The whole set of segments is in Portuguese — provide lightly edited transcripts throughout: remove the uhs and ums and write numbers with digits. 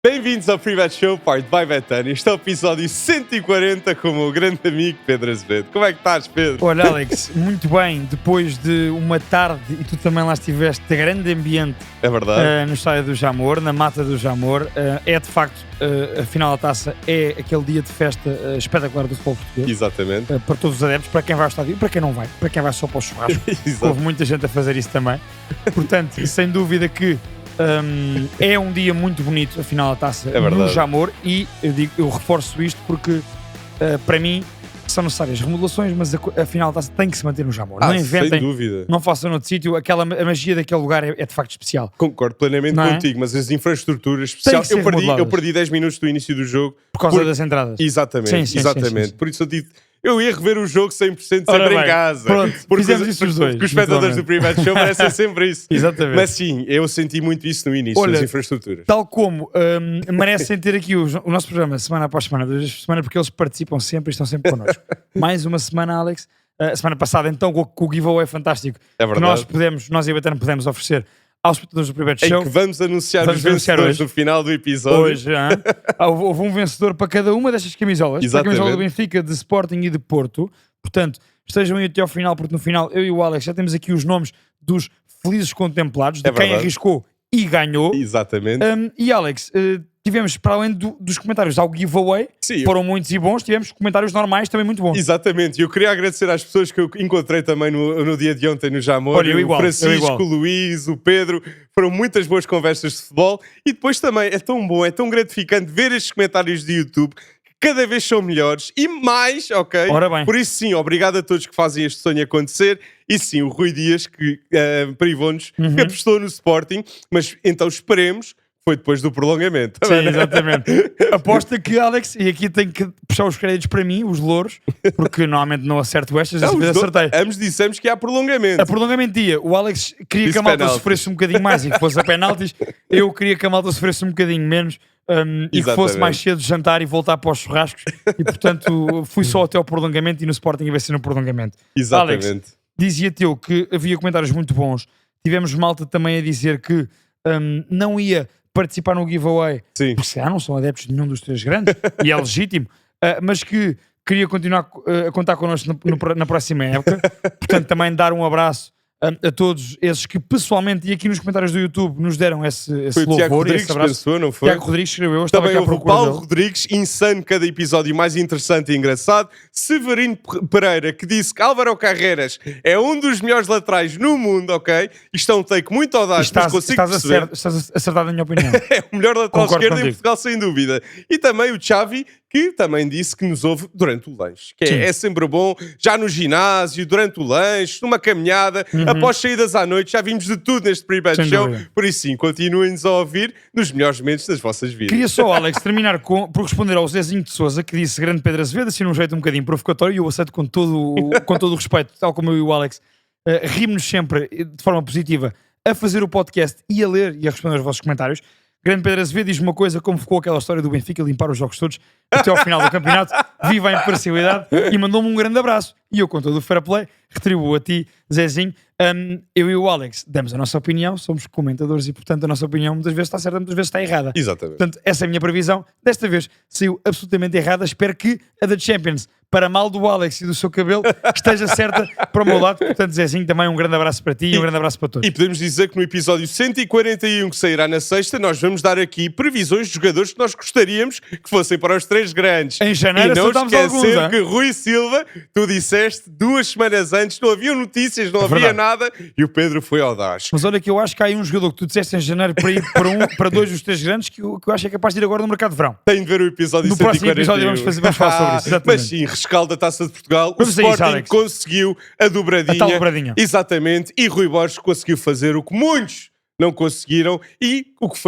Bem-vindos ao Free Bet Show, Part by Betano. Este é o episódio 140 com o meu grande amigo Pedro Azevedo. Como é que estás, Pedro? Olha, Alex, muito bem. Depois de uma tarde, e tu também lá estiveste, de grande ambiente É verdade. no estádio do Jamor, na mata do Jamor. É de facto, a final da taça é aquele dia de festa espetacular do futebol português. Exatamente. Para todos os adeptos, para quem vai ao estádio e para quem não vai. Para quem vai só para o churrasco. Exato. Houve muita gente a fazer isso também. Portanto, sem dúvida que é um dia muito bonito, a final da taça no Jamor, e eu reforço isto porque para mim são necessárias remodelações, mas a final da taça tem que se manter no Jamor. Não inventem, sem dúvida. não façam noutro sítio, a magia daquele lugar é de facto especial. Concordo plenamente contigo, mas as infraestruturas, especial, eu perdi 10 minutos do início do jogo. Por causa das entradas. Exatamente, sim, exatamente. Sim. Por isso eu ia rever o jogo 100% sempre Ora em casa. Pronto, porque fizemos isso os dois. Porque os espectadores do Free Bet Show merecem sempre isso. Exatamente. Mas sim, eu senti muito isso no início, Olha, das infraestruturas. Tal como merecem ter aqui o nosso programa semana após semana, 2 vezes por semana, porque eles participam sempre e estão sempre connosco. Mais uma semana, Alex. Semana passada, então, com o giveaway fantástico É verdade. que nós e a Betano podemos oferecer aos espectadores do Free Bet Show. Em que vamos anunciar os vencedores no final do episódio. Hoje, houve um vencedor para cada uma destas camisolas. Exatamente. Para a camisola do Benfica, de Sporting e de Porto. Portanto, estejam aí até ao final, porque no final eu e o Alex já temos aqui os nomes dos felizes contemplados, de quem arriscou e ganhou. Exatamente. E Alex, tivemos, para além dos comentários ao giveaway, foram muitos e bons, tivemos comentários normais também muito bons. Exatamente, e eu queria agradecer às pessoas que eu encontrei também no dia de ontem no Jamor. Olha, o Francisco, o Luís, o Pedro, foram muitas boas conversas de futebol. E depois também é tão bom, é tão gratificante ver estes comentários de YouTube, que cada vez são melhores e mais, ok? Ora bem. Por isso sim, obrigado a todos que fazem este sonho acontecer. E sim, o Rui Dias, que privou-nos, que apostou no Sporting, mas então esperemos. Foi depois do prolongamento. Sim, exatamente. Aposta que, Alex, e aqui tenho que puxar os créditos para mim, os louros, porque normalmente não acerto estas, dessa vez acertei. Ambos dissemos que há prolongamento. A prolongamento ia. O Alex queria que a malta sofresse um bocadinho mais e que fosse a penaltis. Eu queria que a malta sofresse um bocadinho menos e que fosse mais cedo jantar e voltar para os churrascos. E portanto fui só até ao prolongamento e no Sporting ia ser no prolongamento. Exatamente. Alex, dizia-te eu que havia comentários muito bons. Tivemos malta também a dizer que não ia participar no giveaway, porque se não são adeptos de nenhum dos 3 grandes, e é legítimo, mas que queria continuar a contar connosco na próxima época. Portanto, também dar um abraço a todos esses que pessoalmente e aqui nos comentários do YouTube nos deram esse louvor, esse abraço. Pensou, não foi? Tiago Rodrigues escreveu, eu estava também aqui à houve o procura Paulo dele. Rodrigues, insano, cada episódio mais interessante e engraçado. Severino Pereira, que disse que Álvaro Carreras é um dos melhores laterais no mundo, ok? Isto é um take muito audaz, mas consigo perceber. Estás acertado na minha opinião. É o melhor lateral esquerdo contigo. em Portugal, sem dúvida. E também o Xavi, que também disse que nos ouve durante o lanche. Que é sempre bom, já no ginásio, durante o lanche, numa caminhada, após saídas à noite, já vimos de tudo neste Free Bet Show. Por isso sim, continuem-nos a ouvir nos melhores momentos das vossas vidas. Queria só, Alex, terminar por responder ao Zezinho de Sousa, que disse grande Pedro Azevedo, assim num jeito um bocadinho provocatório, e eu aceito com todo o respeito, tal como eu e o Alex, rimos-nos sempre de forma positiva a fazer o podcast e a ler e a responder aos vossos comentários. Grande Pedro Azevedo diz uma coisa, como ficou aquela história do Benfica limpar os jogos todos até ao final do campeonato, viva a imparcialidade, e mandou-me um grande abraço. E eu, com todo o fair play, retribuo a ti, Zezinho. Eu e o Alex damos a nossa opinião, somos comentadores e, portanto, a nossa opinião muitas vezes está certa, muitas vezes está errada. Exatamente. Portanto, essa é a minha previsão. Desta vez saiu absolutamente errada. Espero que a da Champions, para mal do Alex e do seu cabelo, esteja certa para o meu lado. Portanto, Zezinho, também um grande abraço para ti e um grande abraço para todos. E podemos dizer que no episódio 141, que sairá na sexta, nós vamos dar aqui previsões de jogadores que nós gostaríamos que fossem para os 3 grandes. Em janeiro, e não esquecer alguns, que Rui Silva, tu disseste 2 semanas antes, não havia notícias, não havia nada, e o Pedro foi audaz. Mas olha que eu acho que há aí um jogador que tu disseste em janeiro para ir para 2 dos 3 grandes que eu acho que é capaz de ir agora no mercado de verão. Tenho de ver o episódio 141. No próximo episódio vamos falar sobre isso. Exatamente. Mas sim, rescaldo da Taça de Portugal. Vamos o Sporting conseguiu a dobradinha. A tal dobradinha. Exatamente. E Rui Borges conseguiu fazer o que muitos não conseguiram e o que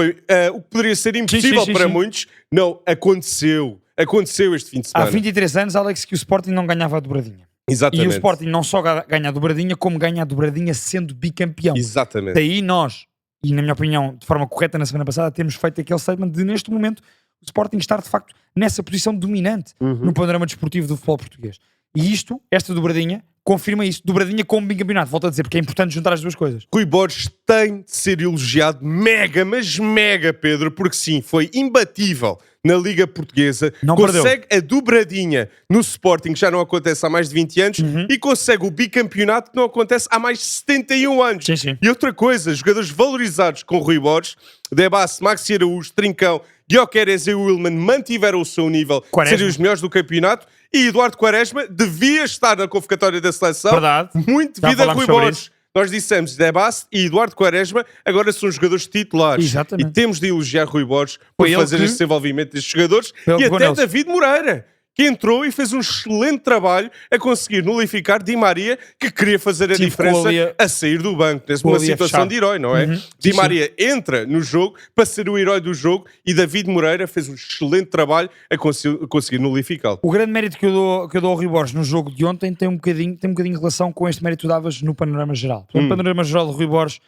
poderia ser impossível para muitos, não aconteceu. Aconteceu este fim de semana. Há 23 anos, Alex, que o Sporting não ganhava a dobradinha. Exatamente. E o Sporting não só ganha a dobradinha, como ganha a dobradinha sendo bicampeão. Exatamente. Daí nós, e na minha opinião, de forma correta, na semana passada, temos feito aquele statement de, neste momento, o Sporting estar, de facto, nessa posição dominante no panorama desportivo do futebol português. E esta dobradinha, confirma isso. Dobradinha com o bicampeonato. Volto a dizer, porque é importante juntar as duas coisas. Rui Borges tem de ser elogiado mega, mas mega, Pedro, porque sim, foi imbatível na Liga Portuguesa, Não consegue a dobradinha no Sporting, que já não acontece há mais de 20 anos, e consegue o bicampeonato, que não acontece há mais de 71 anos. Sim, sim. E outra coisa, jogadores valorizados com Rui Borges, Debasse, Maxi Araújo, Trincão, Gyökeres e Willman mantiveram o seu nível, Quaresma. seriam os melhores do campeonato, e Eduardo Quaresma devia estar na convocatória da seleção, Verdade. muito Já devido a falámos Rui sobre Borges. isso. Nós dissemos Debasse e Eduardo Quaresma agora são jogadores titulares. Exatamente. E temos de elogiar Rui Borges por Foi ele fazer que- esse desenvolvimento destes jogadores. Foi ele E que pegou até neles. David Moreira, que entrou e fez um excelente trabalho a conseguir nulificar Di Maria, que queria fazer a Sim, diferença ficou ali a sair do banco. Nessa ficou uma ali a situação fechar. de herói, não é? Uhum. Di Sim, Maria entra no jogo para ser o herói do jogo e David Moreira fez um excelente trabalho a conseguir nulificá-lo. O grande mérito que eu dou ao Rui Borges no jogo de ontem tem um bocadinho de relação com este mérito que tu davas no panorama geral. Portanto, no panorama geral do Rui Borges,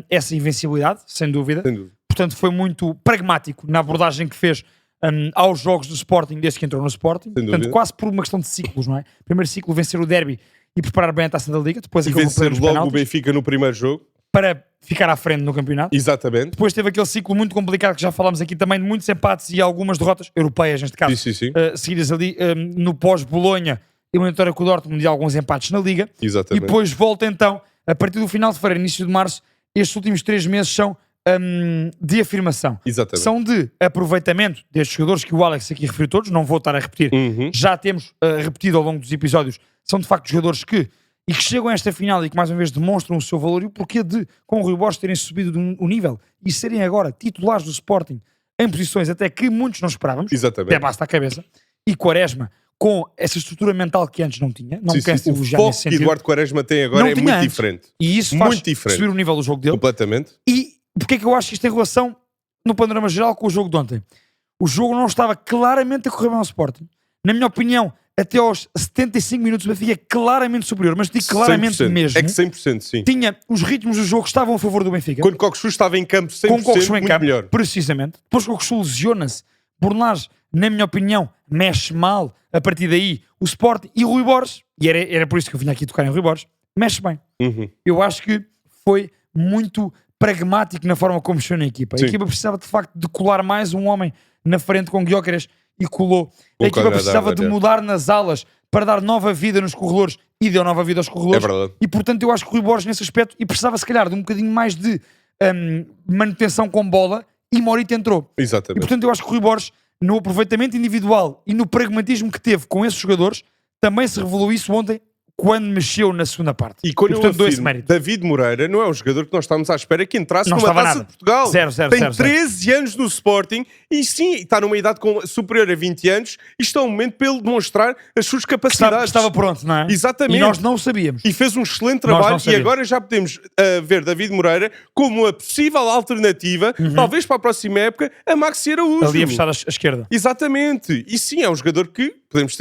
essa invencibilidade, sem dúvida. Sem dúvida. Portanto, foi muito pragmático na abordagem que fez aos jogos do Sporting desde que entrou no Sporting. Sem Portanto, dúvida. quase por uma questão de ciclos, não é? Primeiro ciclo, vencer o derby e preparar bem a Taça da Liga. Depois E aquele vencer nos logo o penaltis, Benfica no primeiro jogo. para ficar à frente no campeonato. Exatamente. Depois teve aquele ciclo muito complicado que já falámos aqui também, de muitos empates e algumas derrotas europeias, neste caso. Sim. Seguidas ali no pós-Bolonha, eliminatória com o Dortmund e alguns empates na Liga. Exatamente. E depois volta então, a partir do final de fevereiro, início de março, estes últimos 3 meses são de afirmação. Exatamente. São de aproveitamento destes jogadores que o Alex aqui referiu todos, não vou estar a repetir, já temos repetido ao longo dos episódios, são de facto jogadores que chegam a esta final e que mais uma vez demonstram o seu valor e o porquê de, com o Rui Borges, terem subido o nível e serem agora titulares do Sporting em posições até que muitos não esperávamos, Exatamente. até basta a cabeça, e Quaresma com essa estrutura mental que antes não tinha, não me canso de O elogiar foco nesse que sentido, Eduardo Quaresma tem agora não é tinha muito antes. diferente. E isso faz Muito diferente. subir o nível do jogo dele. Completamente. E porque é que eu acho que isto tem relação no panorama geral com o jogo de ontem? O jogo não estava claramente a correr bem ao Sporting. Na minha opinião, até aos 75 minutos o Benfica é claramente superior, mas digo claramente 100%. mesmo. É que 100%, sim. Tinha os ritmos do jogo que estavam a favor do Benfica. Quando Cockchu estava em campo 100%, Com o Cockchu em muito campo, melhor. precisamente. Depois o Cockchu lesiona-se. Bornage, na minha opinião, mexe mal. A partir daí, o Sporting e o Rui Borges, e era por isso que eu vinha aqui tocar em Rui Borges, mexe bem. Eu acho que foi muito pragmático na forma como mexeu na equipa. Sim. A equipa precisava de facto de colar mais um homem na frente com Gyökeres e colou. A equipa Concordo, precisava de é. mudar nas alas para dar nova vida nos corredores e deu nova vida aos corredores. É verdade. E portanto eu acho que o Rui Borges nesse aspecto e precisava se calhar de um bocadinho mais de manutenção com bola e Morita entrou. E Exatamente. portanto eu acho que o Rui Borges no aproveitamento individual e no pragmatismo que teve com esses jogadores também se revelou isso ontem quando mexeu na segunda parte. E quando portanto eu dou esse afirmo, mérito. David Moreira não é um jogador que nós estamos à espera que entrasse Não numa estava Taça nada. de Portugal. Zero, Tem zero. 13 anos no Sporting e sim, está numa idade superior a 20 anos e está um momento para ele demonstrar as suas capacidades. Estava pronto, não é? Exatamente. E nós não o sabíamos. E fez um excelente Nós não trabalho e sabíamos. agora já podemos ver David Moreira como uma possível alternativa, talvez para a próxima época, a Maxi Araújo. Ali a fechar a esquerda. Exatamente. E sim, é um jogador que podemos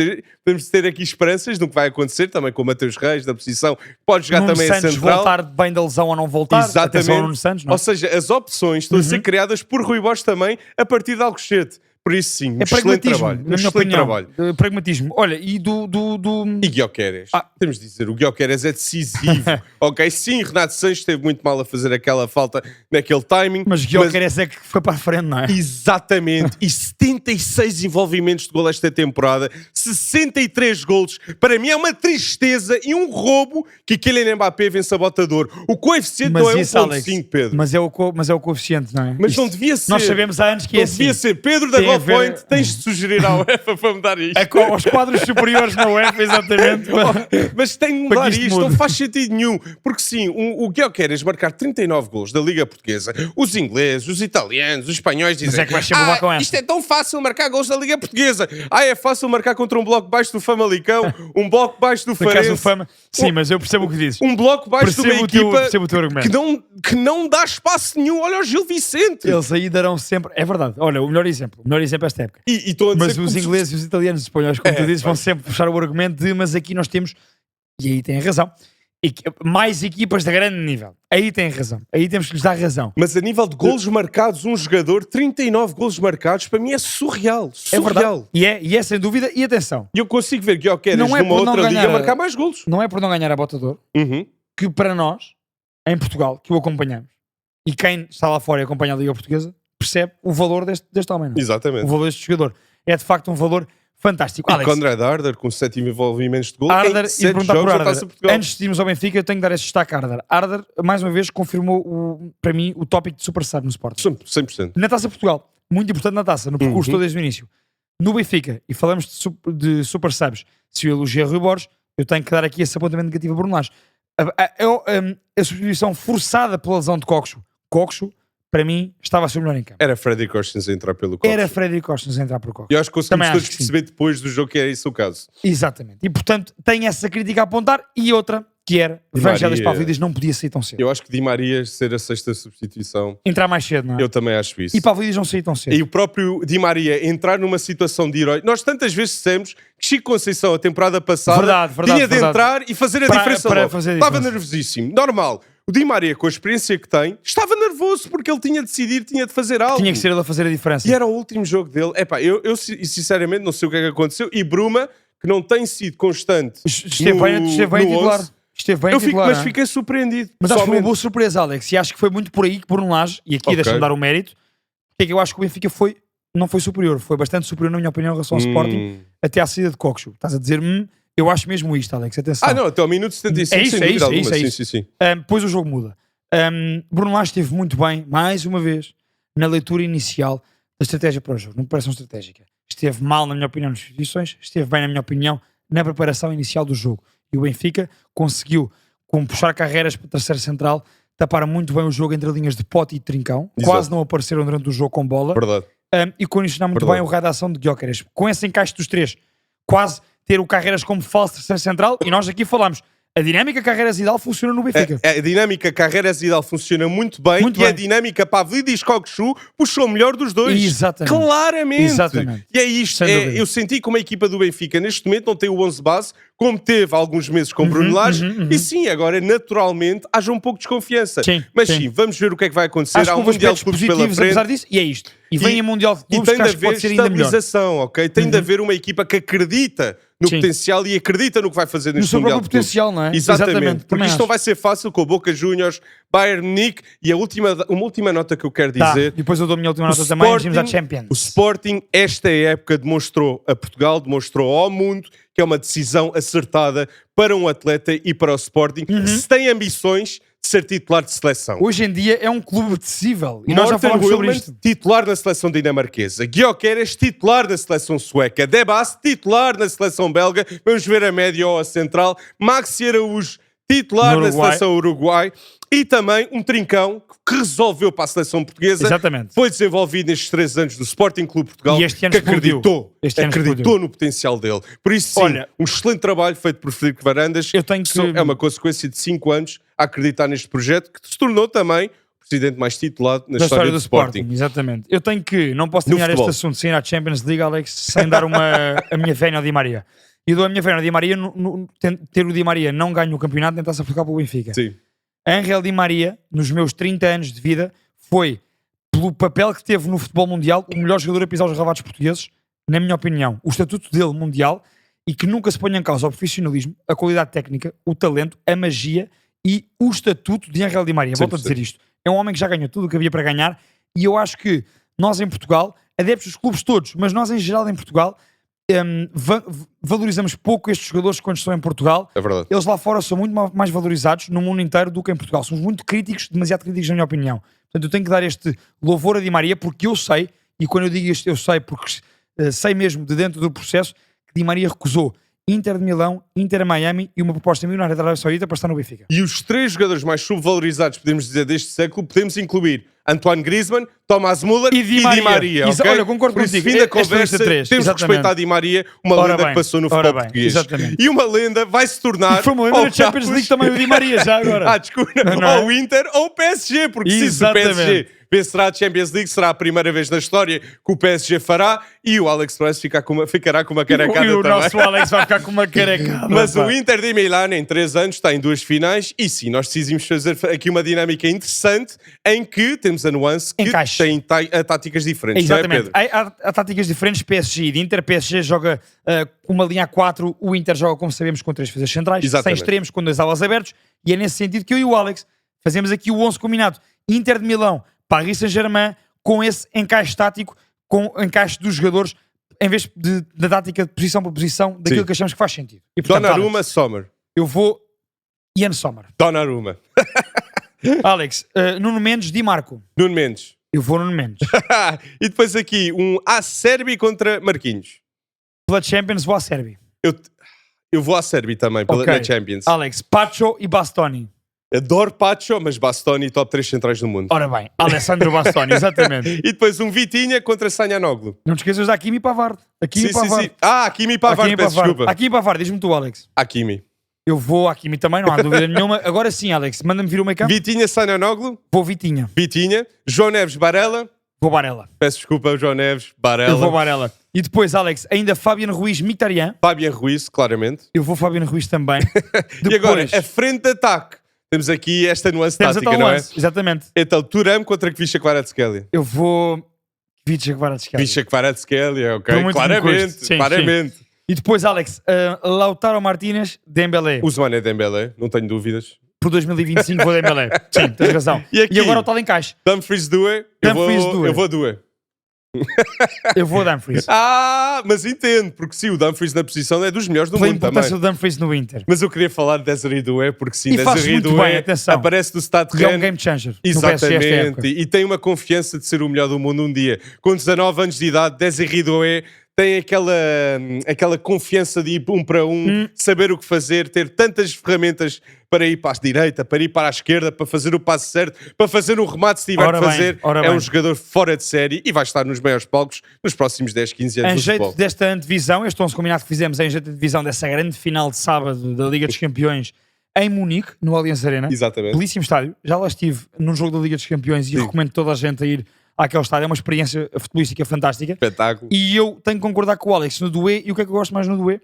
ter aqui esperanças no que vai acontecer, também com o Mateus Reis, da posição, pode jogar Nuno também a Santos central. voltar bem da lesão ou não voltar. Atenção ao Exatamente. Nuno Santos, não é? Ou seja, as opções estão a ser criadas por Rui Borges também a partir de Alcochete. Por isso sim, um É excelente pragmatismo, trabalho. na minha excelente opinião. trabalho. Pragmatismo. Olha, e do... E Gyökeres. Temos de dizer, o Gyökeres é decisivo. Ok, sim, Renato Sanches esteve muito mal a fazer aquela falta naquele timing. Mas Gyökeres é que foi para a frente, não é? Exatamente. E 76 envolvimentos de gol esta temporada, 63 golos. Para mim é uma tristeza e um roubo que Kylian Mbappé vence a Botador. O coeficiente não é isso, Alex, 1.5, Pedro. mas é o coeficiente, não é? Mas Isto- não devia ser. Nós sabemos há anos que é Não assim. devia ser. Pedro da Tem a Goal ver- Point, tens de sugerir à UEFA para mudar isto. Aos quadros superiores na UEFA, exatamente. Mas tem de Para mudar que isto isto, não mude. faz sentido nenhum. Porque sim, o Gyökeres marcar 39 gols da Liga Portuguesa, os ingleses, os italianos, os espanhóis dizem é que vais sempre levar com essa. isto é tão fácil marcar gols da Liga Portuguesa. É fácil marcar contra um bloco baixo do Famalicão, um bloco baixo do Por acaso, Farense, o Fama. Sim, mas eu percebo o que dizes. um bloco baixo de uma Percebo o teu equipa argumento. que não dá espaço nenhum. Olha o Gil Vicente. Eles aí darão sempre. É verdade. Olha, o melhor exemplo esta época. E estou a dizer Mas que os como- ingleses, os italianos, os espanhóis, como tu dizes, vão sempre puxar o argumento de mas aqui nós temos. E aí têm razão. mais equipas de grande nível. Aí tem razão. Aí temos que lhes dar razão. Mas a nível de golos marcados, um jogador, 39 golos marcados, para mim é surreal. É verdade. Surreal. E é sem dúvida. E atenção, E eu consigo ver Gyökeres Não é numa por não outra liga ganhar- marcar mais golos. não é por não ganhar a Bota de Ouro Uhum. que para nós, em Portugal, que o acompanhamos, e quem está lá fora e acompanha a Liga Portuguesa, percebe o valor deste homem. Não? O Exatamente. valor deste jogador. É de facto um valor fantástico. E Alex, Conrad Arder, com 7 envolvimentos de gol, Arder, em e 7 perguntar por jogos da Arder. Taça de Portugal. Antes de irmos ao Benfica, eu tenho que dar esse destaque a Arder. Arder, mais uma vez, confirmou para mim o tópico de Super Sub no Sporting. 100%. Na Taça de Portugal, muito importante na Taça, no percurso todo desde o início. No Benfica, e falamos de Super Subs, se eu elogiei Rui Borges, eu tenho que dar aqui esse apontamento negativo a Bruno Lage. A substituição forçada pela lesão de Coxo, para mim, estava a ser o melhor em campo. Era Freddy Costens a entrar pelo Cox. Era Frederico Costa a entrar por Coxo. E eu acho que conseguimos Também todos acho que sim. perceber depois do jogo que era isso o caso. Exatamente. E portanto, tem essa crítica a apontar e outra, que era Di Vangelis Maria. Pavlidis não podia sair tão cedo. Eu acho que Di Maria ser a sexta substituição, Entrar mais cedo, não é? eu também acho isso. E Pavlidis não sair tão cedo. E o próprio Di Maria entrar numa situação de herói. Nós tantas vezes dissemos que Chico Conceição, a temporada passada, Verdade, tinha de entrar e fazer a Para- diferença para logo. fazer a Estava diferença. nervosíssimo. Normal. O Di Maria, com a experiência que tem, estava nervoso porque ele tinha de decidir, tinha de fazer algo. Tinha que ser ele a fazer a diferença. E era o último jogo dele. Epá, eu sinceramente não sei o que é que aconteceu. E Bruma, que não tem sido constante Esteve bem no titular. 11, Esteve bem eu fico, titular. mas não é? fiquei surpreendido. Mas acho que foi uma pessoalmente. boa surpresa, Alex. E acho que foi muito por aí que Bruno Lage, e aqui Ok. deixa-me dar o mérito, porque é que eu acho que o Benfica não foi superior. Foi bastante superior, na minha opinião, em relação ao Sporting, até à saída de Coxo. Estás a dizer, eu acho mesmo isto, Alex. Atenção. Ah, não, até ao minuto 75, É isso, sem é dúvida isso, é alguma. isso, é Sim, isso. sim, sim. Depois o jogo muda. Bruno Lage esteve muito bem, mais uma vez, na leitura inicial da estratégia para o jogo, na preparação estratégica. Esteve mal, na minha opinião, nas substituições, esteve bem, na minha opinião, na preparação inicial do jogo. E o Benfica conseguiu, com puxar carreiras para a terceira central, tapar muito bem o jogo entre linhas de Pote e de Trincão. Exato. Quase não apareceram durante o jogo com bola. Verdade. E condicionar muito Verdade. bem o raio de ação de Gyökeres. Com esse encaixe dos três, quase ter o Carreiras como falso terceira central, e nós aqui falamos, a dinâmica Carreiras-Idal funciona no Benfica. A dinâmica Carreiras-Idal funciona muito bem Muito e a bem. dinâmica Pavlidis-Coxu puxou o melhor dos dois. Exatamente. Claramente. Exatamente. E é isto. Sem dúvida. Eu senti como a equipa do Benfica neste momento não tem o 11 base, como teve há alguns meses com Bruno Lage, e sim, agora naturalmente haja um pouco de desconfiança. Sim, Mas sim. sim, vamos ver o que é que vai acontecer. Acho Há que um houve Mundial de aspectos Clubes pela positivos frente. apesar disso, e é isto. E vem a Mundial de E Clubes tem que de acho que haver pode ser ainda melhor. estabilização, ok? Tem de haver uma equipa que acredita no Sim. potencial e acredita no que vai fazer No neste seu Mundial próprio de Clubes. potencial, não é? Exatamente. Porque também isto não acho. vai ser fácil com o Boca Juniors, Bayern Munique e uma última nota que eu quero Tá, dizer. e depois eu dou a minha última O nota também, e vamos à Sporting- Champions. O Sporting, esta época, demonstrou a Portugal, demonstrou ao mundo que é uma decisão acertada para um atleta e para o Sporting, se tem ambições de ser titular de seleção. Hoje em dia é um clube decível. E nós já Morten falamos sobre Wilman, isto. titular na seleção dinamarquesa. Gyökeres, titular na seleção sueca. Debas, titular na seleção belga. Vamos ver a média ou a central. Maxi Araújo, titular No na Uruguai. seleção uruguai. E também um Trincão que resolveu para a seleção portuguesa. Exatamente. Foi desenvolvido nestes 3 anos do Sporting Clube Portugal. E este ano que explodiu. acreditou. Este ano acreditou explodiu. no potencial dele. Por isso, sim, Olha, um excelente trabalho feito por Frederico Varandas. Eu tenho que- É uma consequência de 5 anos a acreditar neste projeto que se tornou também o presidente mais titulado na Da história do Sporting. Exatamente. Eu tenho que, não posso No terminar este futebol. assunto sem ir à Champions League, Alex, sem dar a minha vénia ao Di Maria. E dou a minha vénia ao Di Maria, ter o Di Maria não ganho o campeonato, nem está-se a ficar para o Benfica. Sim. Angel Di Maria, nos meus 30 anos de vida, foi, pelo papel que teve no futebol mundial, o melhor jogador a pisar os ravados portugueses, na minha opinião. O estatuto dele mundial, e que nunca se ponha em causa o profissionalismo, a qualidade técnica, o talento, a magia e o estatuto de Angel Di Maria. Volto a 100%. dizer isto. É um homem que já ganhou tudo o que havia para ganhar, e eu acho que nós em Portugal, adeptos dos clubes todos, mas nós em geral em Portugal, valorizamos pouco estes jogadores quando estão em Portugal. É verdade. Eles lá fora são muito mais valorizados no mundo inteiro do que em Portugal. Somos muito críticos, demasiado críticos na minha opinião. Portanto, eu tenho que dar este louvor a Di Maria porque eu sei, e quando eu digo isto eu sei porque sei mesmo de dentro do processo, que Di Maria recusou Inter de Milão, Inter Miami e uma proposta milionária da Arábia Saudita para estar no Benfica. E os 3 jogadores mais subvalorizados, podemos dizer, deste século, podemos incluir Antoine Griezmann, Thomas Müller E Di Maria. ok? Olha, concordo Por isso, contigo. fim da Esta lista conversa, três, temos que exatamente. respeitar Di Maria, uma Ora lenda bem, que passou no ora futebol bem, português. exatamente. E uma lenda vai se tornar... E foi uma lenda ao da Champions capuz- League também o Di Maria, já agora. desculpa. Não é? Ou o Inter ou o PSG, porque se o Exatamente. PSG vencerá a Champions League, será a primeira vez na história que o PSG fará e o Alex Telles ficará com uma carecada E o também. nosso Alex vai ficar com uma carecada. Mas pá. o Inter de Milão em 3 anos está em 2 finais e sim, nós decidimos fazer aqui uma dinâmica interessante em que temos a nuance que Encaixe. tem táticas diferentes, Exatamente. não é, Pedro? Há táticas diferentes PSG e de Inter. PSG joga com uma linha a 4, o Inter joga, como sabemos, com 3 defesas centrais, sem Exatamente. extremos, com 2 alas abertos, e é nesse sentido que eu e o Alex fazemos aqui o 11 combinado. Inter de Milão, Paris Saint-Germain, com esse encaixe tático, com o encaixe dos jogadores, em vez da tática de posição por posição, daquilo Sim. que achamos que faz sentido. E, portanto, Donnarumma, Alex, Sommer. eu vou Ian Sommer. Donnarumma. Alex, Nuno Mendes, Di Marco. Nuno Mendes. Eu vou Nuno Mendes. E depois aqui um Acerbi contra Marquinhos. Pela Champions, vou à Sérvia. Eu vou à Acerbi também, Ok. na Champions. Alex, Pacho e Bastoni. Adoro Pacho, mas Bastoni, top 3 centrais do mundo. Ora bem, Alessandro Bastoni, exatamente. E depois um Vitinha contra Sanhanoglu. Não te esqueças da Hakimi Pavard. Hakimi Sim, sim, Pavard. sim. Hakimi Pavard, peço desculpa. Hakimi Pavard, diz-me tu, Alex. Hakimi. Eu vou Hakimi também, não há dúvida nenhuma. Agora sim, Alex, manda-me vir o meio campo. Vitinha, Sanhanoglu. Vou Vitinha. Vitinha. João Neves, Barella. Vou Barella. Peço desculpa, João Neves, Barella. Eu vou Barella. E depois, Alex, ainda Fabian Ruiz, Mkhitaryan. Fabian Ruiz, claramente. Eu vou Fabian Ruiz também. E agora, Depois, a frente de ataque. Temos aqui esta nuance temos a tática, tal não é? lance. Exatamente. Então, Thuram contra Kvisha Kvaratskhelia. Eu vou Vicha Kvaratskhelia. Kvisha Kvaratskhelia, ok? Por muito que me Claramente, custe. Sim, claramente. E depois, Alex, Lautaro Martínez, Dembélé. Ousmane é Dembélé, não tenho dúvidas. Por 2025 vou Dembélé. Sim, tens razão. E aqui? E agora o tal encaixe. Dumfries Doué. Dumfries Doué. Eu vou Doué. Eu vou Dumfries. Mas entendo, porque sim, o Dumfries na posição é dos melhores do Pela mundo importância também. do Dumfries no Inter. Mas eu queria falar de Desiree Doué, porque sim, E faz Desiree muito bem, Doué atenção. aparece do Stade E é um Rennes. game changer. No PSG esta época. Exatamente, e tem uma confiança de ser o melhor do mundo um dia. Com 19 anos de idade, Desiree Doué tem aquela confiança de ir um para um, saber o que fazer, ter tantas ferramentas para ir para a direita, para ir para a esquerda, para fazer o passo certo, para fazer um remate se tiver Ora que bem, fazer. ora É bem. um jogador fora de série e vai estar nos maiores palcos nos próximos 10, 15 anos Em do jeito futebol. desta antevisão, este 11 combinado que fizemos é em jeito de divisão dessa grande final de sábado da Liga dos Campeões em Munique, no Allianz Arena. Exatamente. Belíssimo estádio. Já lá estive num jogo da Liga dos Campeões e Sim. recomendo toda a gente a ir àquele estádio. É uma experiência futebolística fantástica. Espetáculo. E eu tenho que concordar com o Alex no Doué. E o que é que eu gosto mais no Doué?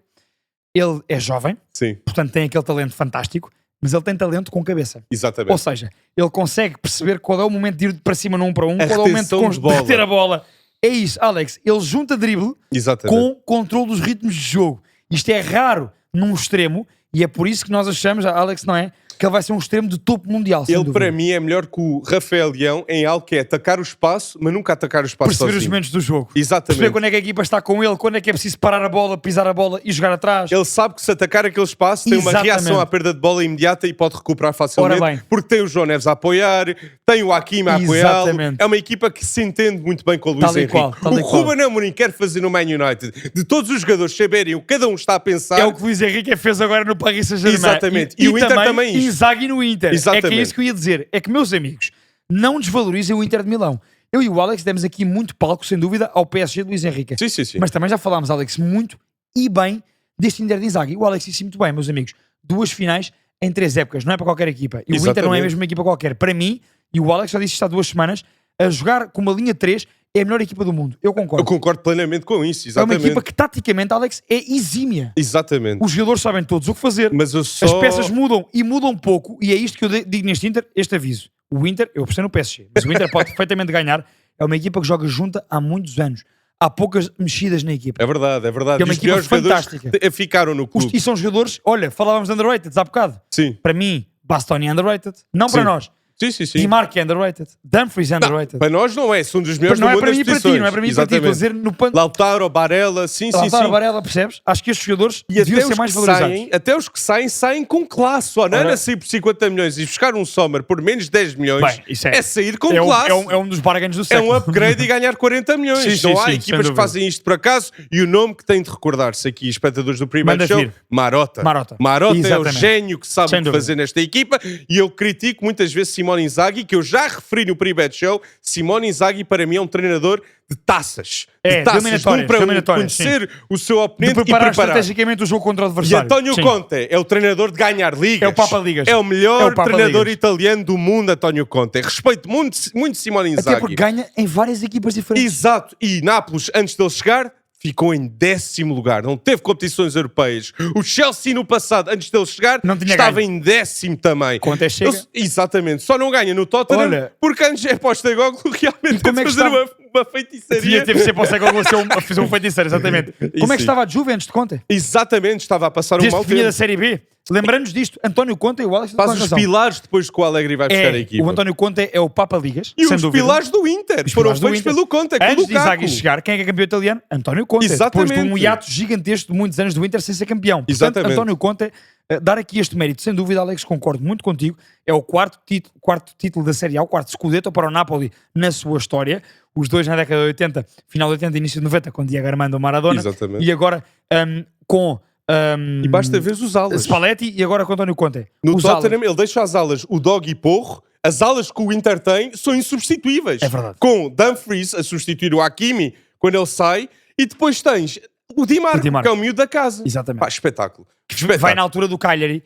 Ele é jovem, Sim, portanto tem aquele talento fantástico, mas ele tem talento com cabeça. exatamente. Ou seja, ele consegue perceber qual é o momento de ir para cima num para um, A qual é o momento retenção de bola. de reter a bola. É isso, Alex. Ele junta drible Exatamente. com controle dos ritmos de jogo. Isto é raro num extremo e é por isso que nós achamos, Alex, não é? Que ele vai ser um extremo de topo mundial. sem Ele, dúvida. para mim, é melhor que o Rafael Leão em algo que é atacar o espaço, mas nunca atacar o espaço Perceber os sozinho. momentos do jogo. Exatamente. Perceber quando é que a equipa está com ele, quando é que é preciso parar a bola, pisar a bola e jogar atrás. Ele sabe que se atacar aquele espaço tem uma Exatamente. reação à perda de bola imediata e pode recuperar facilmente. Ora bem. Porque tem o João Neves a apoiar, tem o Hakimi a apoiá-lo. Exatamente. É uma equipa que se entende muito bem com o Luís Tal e Henrique. qual, tal O e qual. Ruben Amorim quer fazer no Man United, de todos os jogadores saberem o que cada um está a pensar. É o que o Luís Henrique fez agora no Paris Saint-Germain. Exatamente. E o Inter também isto. Inzaghi no Inter. É que é Exatamente. isso que eu ia dizer. É que, meus amigos, não desvalorizem o Inter de Milão. Eu e o Alex demos aqui muito palco, sem dúvida, ao PSG de Luís Henrique. Sim, sim, sim. Mas também já falámos, Alex, muito e bem deste Inter de Inzaghi. O Alex disse muito bem, meus amigos. 2 finais em 3 épocas. Não é para qualquer equipa. E o Inter não é Exatamente. mesmo uma equipa qualquer. Para mim, e o Alex já disse isto há 2 semanas, a jogar com uma linha 3 é a melhor equipa do mundo. Eu concordo. Eu concordo plenamente com isso, É uma exatamente. equipa que, taticamente, Alex, é exímia. Exatamente. Os jogadores sabem todos o que fazer. Mas eu só... As peças mudam e mudam pouco, e é isto que eu digo neste Inter, este aviso. O Inter, eu apostei no PSG, mas o Inter pode perfeitamente ganhar. É uma equipa que joga junta há muitos anos. Há poucas mexidas na equipa. É verdade, é verdade. É uma E os equipa melhores jogadores fantástica. que ficaram no clube. E são jogadores, olha, falávamos de underrated há bocado. Sim. Para mim, Bastoni é underrated. Não para Sim. nós. Sim, sim, sim. Di Marco é underrated. Dumfries é underrated. Para nós não é, são dos melhores Não do é mundo para das mim e para ti, posições. não é para mim e para ti. Estou a dizer no panto. Lautaro, Barella, sim, sim, Lautaro sim. Varela, percebes? Acho que estes jogadores E deviam até ser os, mais que valorizados. saem, até os que saem com classe. Só não Ora- era sair por 50 milhões e buscar um Sommer por menos de 10 milhões. Bem, isso é sair com é classe. é um dos barganos do É século. um upgrade e ganhar 40 milhões. Sim, sim, não há sim, sem equipas que dúvida. fazem isto por acaso. E o nome que tem de recordar-se aqui, espectadores do primeiro Manda show, vir. Marota. Marota. Marota é o Exatamente. gênio que sabe Sem o que dúvida. fazer nesta equipa. E eu critico muitas vezes Simone Inzaghi, que eu já referi no Pre-Bet Show. Simone Inzaghi, para mim, é um treinador de taças. De taças, para conhecer o seu oponente de preparar e preparar estrategicamente o jogo contra o E adversário. António Conte é o treinador de ganhar ligas. É o Papa Ligas. É o melhor treinador Ligas. italiano do mundo, António Conte. Respeito muito Simone Inzaghi. Até porque ganha em várias equipas diferentes. Exato. E Nápoles, antes dele chegar, ficou em 10º lugar. Não teve competições europeias. O Chelsea, no passado, antes dele chegar, estava em 10º também. Conte chega. Exatamente. Só não ganha no Tottenham, porque antes é Postecoglou realmente como é que fazer uma feitiçaria. Teve que ser Postecoglou a fazer um feiticeiro, exatamente. Como é que estava a Juve antes de Conte? Exatamente. Estava a passar um mau vinha tempo. da Série B. Lembrando-nos disto, António Conte e o Alex Faz os pilares depois que o Alegre vai buscar a equipa. O António Conte é o Papa Ligas. E os pilares do Inter foram feitos pelo Conte. Antes de Inzaghi chegar, quem é que é campeão italiano? António Conte. Exatamente. Depois de um hiato gigantesco de muitos anos do Inter sem ser campeão. Portanto, Exatamente. António Conte, dar aqui este mérito, sem dúvida, Alex, concordo muito contigo. É o quarto título da Série A, o quarto Scudetto para o Napoli na sua história. Os dois na década de 80, final de 80 início de 90, com Diego Armando Maradona. Exatamente. E agora com... e basta ver os alas. Spalletti e agora com António Conte. No Tottenham, ele deixa as alas, o Dog e Porro. As alas que o Inter tem são insubstituíveis. É verdade. Com Dumfries a substituir o Hakimi quando ele sai. E depois tens o Di Marco, que é o miúdo da casa. Exatamente. Pá, espetáculo. Vai na altura do Cagliari.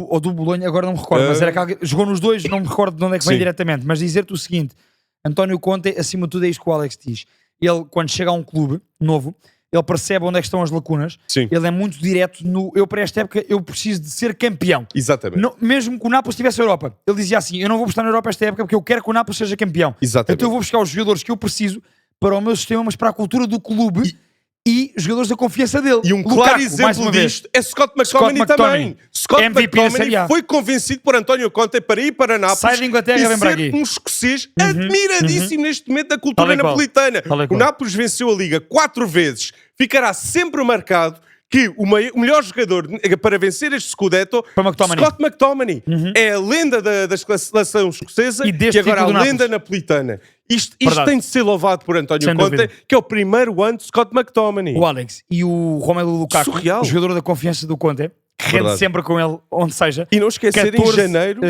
Ou do Bolonha, agora não me recordo, mas era que alguém, jogou nos dois, não me recordo de onde é que vem diretamente, mas dizer-te o seguinte: António Conte, acima de tudo, é isto que o Alex diz. Ele, quando chega a um clube novo, ele percebe onde é que estão as lacunas. Sim. Ele é muito direto no eu para esta época eu preciso de ser campeão. Exatamente. Não, mesmo que o Nápoles estivesse na Europa, ele dizia assim: eu não vou estar na Europa esta época porque eu quero que o Nápoles seja campeão. Exatamente. Então eu vou buscar os jogadores que eu preciso para o meu sistema, mas para a cultura do clube e jogadores da confiança dele. E um claro exemplo disto é Scott McTominay também. Scott McTominay foi convencido por António Conte para ir para Nápoles. Sai da Inglaterra, vem para aqui. Um escocês admiradíssimo neste momento da cultura napolitana. O Nápoles venceu a Liga 4 vezes. Ficará sempre marcado que o melhor jogador para vencer este Scudetto, Scott McTominay, é a lenda da seleção escocesa e agora a lenda napolitana. Isto tem de ser louvado por António Conte, que é o primeiro ano de Scott McTominay. O Alex e o Romelu Lukaku, surreal. O jogador da confiança do Conte, que rende sempre com ele, onde seja. E não esquecer, em janeiro...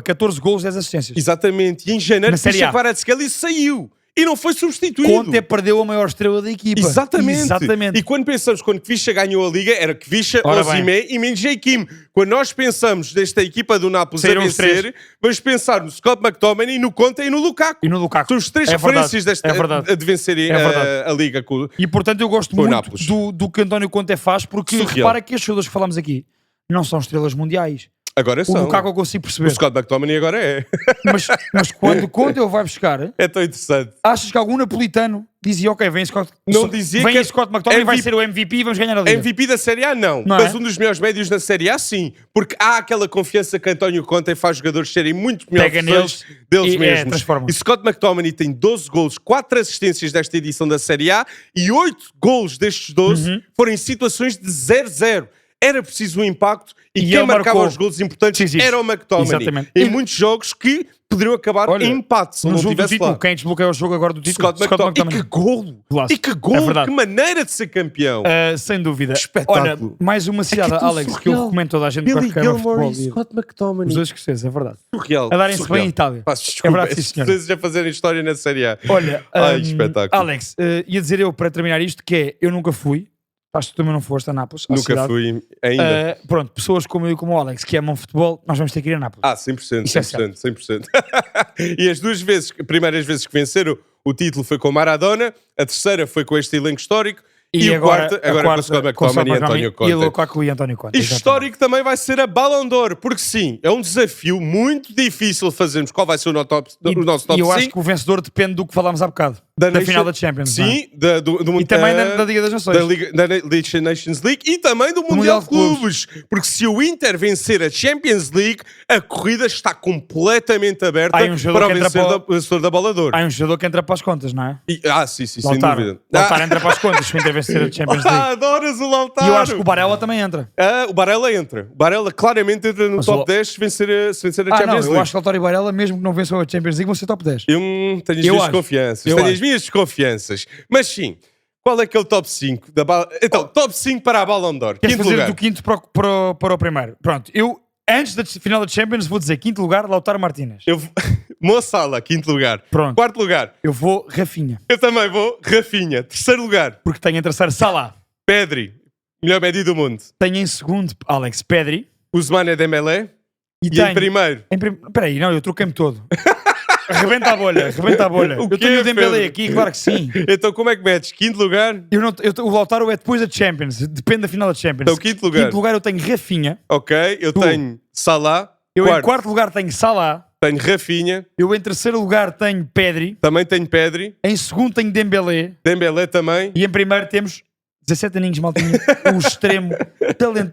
14 golos, 10 assistências. Exatamente. E em janeiro, Misha Kvaratskhelia saiu. E não foi substituído. Conte perdeu a maior estrela da equipa. Exatamente. E quando pensamos, quando Kvisha ganhou a Liga, era Kvisha, Osimhen e Min-Jae Kim. Quando nós pensamos desta equipa do Nápoles a vencer, vamos pensar no Scott McTominay, no Conte e no Lukaku. São os três referências de vencerem a Liga. E portanto eu gosto muito do que António Conte faz, porque repara que estes jogadores que falamos aqui não são estrelas mundiais. Agora são. O Lukaku eu consigo perceber. O Scott McTominay agora é. Mas quando Conte ele vai buscar... É tão interessante. Achas que algum napolitano dizia, ok, vem Scott... Não dizia vem Scott McTominay vai ser o MVP e vamos ganhar a Liga. MVP da Série A não. Mas um dos melhores médios na Série A sim. Porque há aquela confiança que António Conte faz jogadores serem muito melhores deles mesmos. E Scott McTominay tem 12 golos, 4 assistências desta edição da Série A e 8 golos destes 12 foram em situações de 0-0. Era preciso um impacto e quem marcava os gols importantes era o McTominay. Em muitos jogos que poderiam acabar em empate se não tivesse lá. Quem desbloqueia o jogo agora do título? Scott McTominay. E que golo! E que golo! Que maneira de ser campeão! Sem dúvida. Espetáculo. Olha, mais uma cidade, Alex, que eu recomendo toda a gente Billy Gilmore e Scott McTominay. Os dois escoceses, é verdade. Surreal. A darem-se bem em Itália. É verdade, sim, senhor. Escoceses a fazerem história na Série A. Olha, espetáculo. Alex, ia dizer eu, para terminar isto, que é, eu nunca fui. Acho que tu também não foste a Nápoles. Nunca fui ainda. Pronto, pessoas como eu e como o Alex que amam futebol, nós vamos ter que ir a Nápoles. 100%. E as primeiras vezes que venceram o título foi com o Maradona, a terceira foi com este elenco histórico e a quarta com o Scott McTominay e António Conte. E Lukaku e António Conte. Histórico também vai ser a Ballon d'Or, porque sim, é um desafio muito difícil fazermos qual vai ser o nosso top 5. E eu acho que o vencedor depende do que falámos há bocado. Da final da Champions. Sim, e também da Liga das Nações. Da Nations League e também do Mundial de Clubes. Porque se o Inter vencer a Champions League, a corrida está completamente aberta para o vencedor da Ballon d'Or. Há um jogador que entra para as contas, não é? Sim, sem dúvida. Lautaro entra para as contas se o Inter vencer a Champions League. Adoras o Lautaro! E eu acho que o Barella também entra. O Barella entra. O Barella claramente entra no top 10 se vencer a Champions League. Eu acho que Lautaro e Barella, mesmo que não vençam a Champions League, vão ser top 10. Eu tenho as minhas desconfianças. Tenho as minhas desconfianças. Mas sim, qual é aquele top 5? Então, top 5 para a Ballon d'Or. Queres fazer do quinto para o primeiro? Pronto, eu Antes da final da Champions, vou dizer quinto lugar, Lautaro Martínez. Mo Salah, quinto lugar. Pronto. Quarto lugar. Eu vou Rafinha. Eu também vou Rafinha. Terceiro lugar. Porque tenho em terceiro Salah. Pedri. Melhor médio do mundo. Tenho em segundo Alex Pedri. Ousmane Dembélé. E em primeiro? Espera aí, não, eu troquei-me todo. Rebenta a bolha. O Eu quê, tenho o Dembélé Pedro? aqui, claro que sim. Então como é que metes? Quinto lugar? O Lautaro é depois da Champions. Depende da final da Champions. Então quinto lugar. Quinto lugar eu tenho Rafinha. Ok, eu tenho Salah. Eu em quarto lugar tenho Salah. Tenho Rafinha. Eu em terceiro lugar tenho Pedri. Também tenho Pedri. Em segundo tenho Dembélé. Dembélé também. E em primeiro temos 17 aninhos, maltinha. O extremo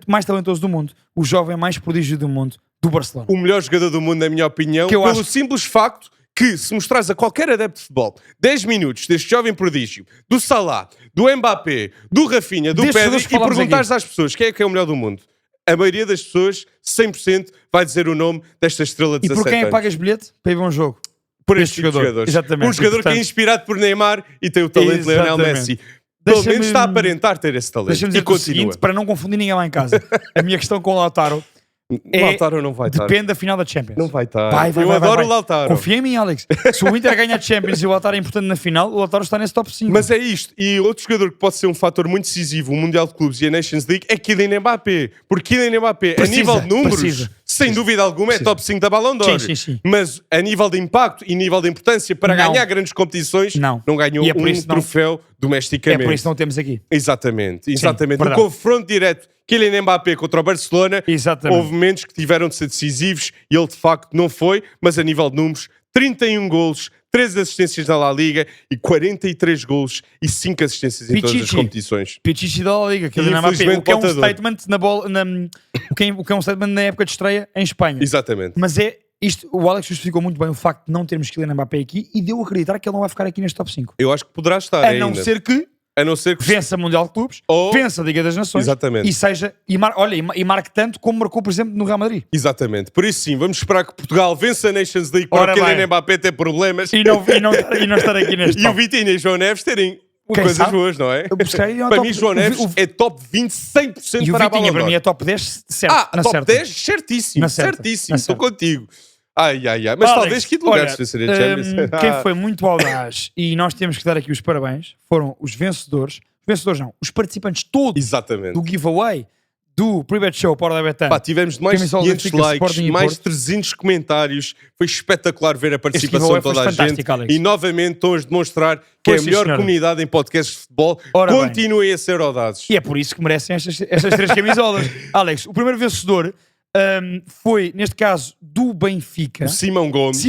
mais talentoso do mundo. O jovem mais prodígio do mundo. Do Barcelona. O melhor jogador do mundo, na minha opinião. Que eu pelo acho... simples facto que, se mostrares a qualquer adepto de futebol 10 minutos deste jovem prodígio, do Salah, do Mbappé, do Rafinha, do Pedri, e perguntares às pessoas quem é o melhor do mundo, a maioria das pessoas, 100%, vai dizer o nome desta estrela de 17 anos. E por quem é que pagas bilhete? Para ir ver um jogo. Por estes jogadores. Exatamente. Um jogador portanto, que é inspirado por Neymar e tem o talento de Lionel Messi. Pelo menos está a aparentar ter esse talento. Deixa-me dizer o seguinte, para não confundir ninguém lá em casa. A minha questão com o Lautaro Lautaro não vai estar. Depende da final da Champions. Não vai estar. Eu adoro o Lautaro. Confia em mim, Alex. Se o Inter ganha a Champions e o Lautaro é importante na final, o Lautaro está nesse top 5. Mas é isto. E outro jogador que pode ser um fator muito decisivo, o Mundial de Clubes e a Nations League, é Kylian Mbappé. Porque Kylian Mbappé, a nível de números, sem dúvida alguma, é top 5 da Ballon d'Or. Sim. Mas a nível de impacto e nível de importância para ganhar grandes competições, não ganhou um troféu domesticamente. É por isso que não temos aqui. Exatamente. No confronto direto Kylian Mbappé contra o Barcelona, houve momentos que tiveram de ser decisivos e ele de facto não foi, mas a nível de números, 31 golos, 13 assistências na La Liga e 43 golos e 5 assistências em todas as competições. Pichichi da La Liga, Kylian Mbappé, o que é um statement na bola, o que é um statement na época de estreia em Espanha. Exatamente. Mas isto, o Alex justificou muito bem o facto de não termos Kylian Mbappé aqui e deu a acreditar que ele não vai ficar aqui neste top 5. Eu acho que poderá estar ainda. A não ser que vença o Mundial de Clubes, vença a Liga das Nações e marque tanto como marcou, por exemplo, no Real Madrid. Exatamente. Por isso sim, vamos esperar que Portugal vença a Nations League para o Kylian Mbappé ter problemas e não estar aqui neste E o Vitinha e João Neves terem coisas boas, não é? Para mim, João Neves é top 20, 100% para a Ballon d'Or. E o Vitinha para mim é top 10, certo. Top 10, certíssimo. Certíssimo, estou contigo. Mas Alex, talvez que lugar seria Champions. Quem foi muito audaz e nós temos que dar aqui os parabéns foram os vencedores. Os participantes todos do giveaway do Pre-Bet Show para o Betano. Tivemos mais de 500 likes, mais de 300 comentários. Foi espetacular ver a participação de toda a gente. Alex. E novamente estão a demonstrar que é a melhor comunidade em podcasts de futebol. Continuem a ser audazes. E é por isso que merecem estas 3 camisolas. Alex, o primeiro vencedor foi, neste caso, do Benfica. O Simão Gomes.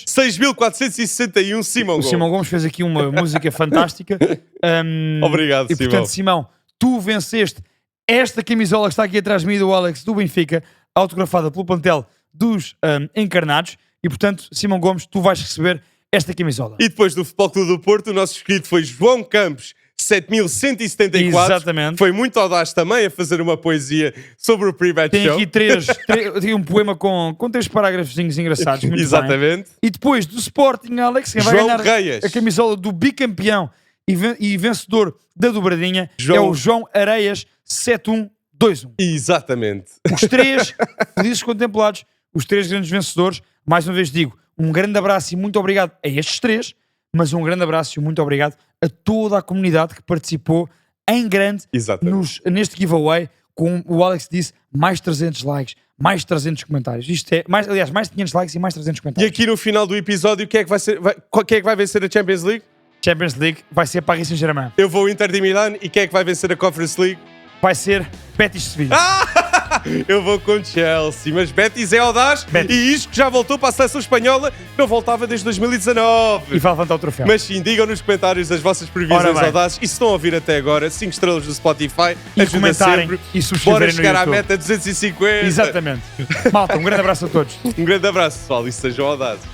6.461 Simão Gomes. O Simão Gomes fez aqui uma música fantástica. Obrigado, Simão. E portanto, Simão, tu venceste esta camisola que está aqui atrás de mim do Alex, do Benfica, autografada pelo plantel dos Encarnados. E portanto, Simão Gomes, tu vais receber esta camisola. E depois do Futebol Clube do Porto, o nosso inscrito foi João Campos, 7.174. Exatamente. Foi muito audaz também a fazer uma poesia sobre o Pre-Bet Show. Tem aqui um poema com 3 parágrafozinhos engraçados. Muito Exatamente. Bem. E depois do Sporting, Alex, quem vai ganhar a camisola do bicampeão e vencedor da dobradinha é o João Areias 7121. Exatamente. Os 3 felizes contemplados, os 3 grandes vencedores. Mais uma vez digo, um grande abraço e muito obrigado a estes 3, mas um grande abraço e muito obrigado a toda a comunidade que participou em grande neste giveaway, como o Alex disse, mais 300 likes, mais 300 comentários. Isto é, mais de 500 likes e mais 300 comentários. E aqui no final do episódio, quem é que vai vencer a Champions League? Champions League vai ser Paris Saint-Germain. Eu vou Inter de Milão e quem é que vai vencer a Conference League? Vai ser Betis Sevilha. Eu vou com Chelsea, mas Betis é audaz e isto que já voltou para a seleção espanhola, não voltava desde 2019. E vai levantar o troféu. Mas sim, digam nos comentários as vossas previsões audazes e se estão a ouvir até agora, 5 estrelas do Spotify, e comentarem sempre. E subscreverem no YouTube. Bora chegar à meta 250. Exatamente. Malta, um grande abraço a todos. Um grande abraço, pessoal, e sejam audazes.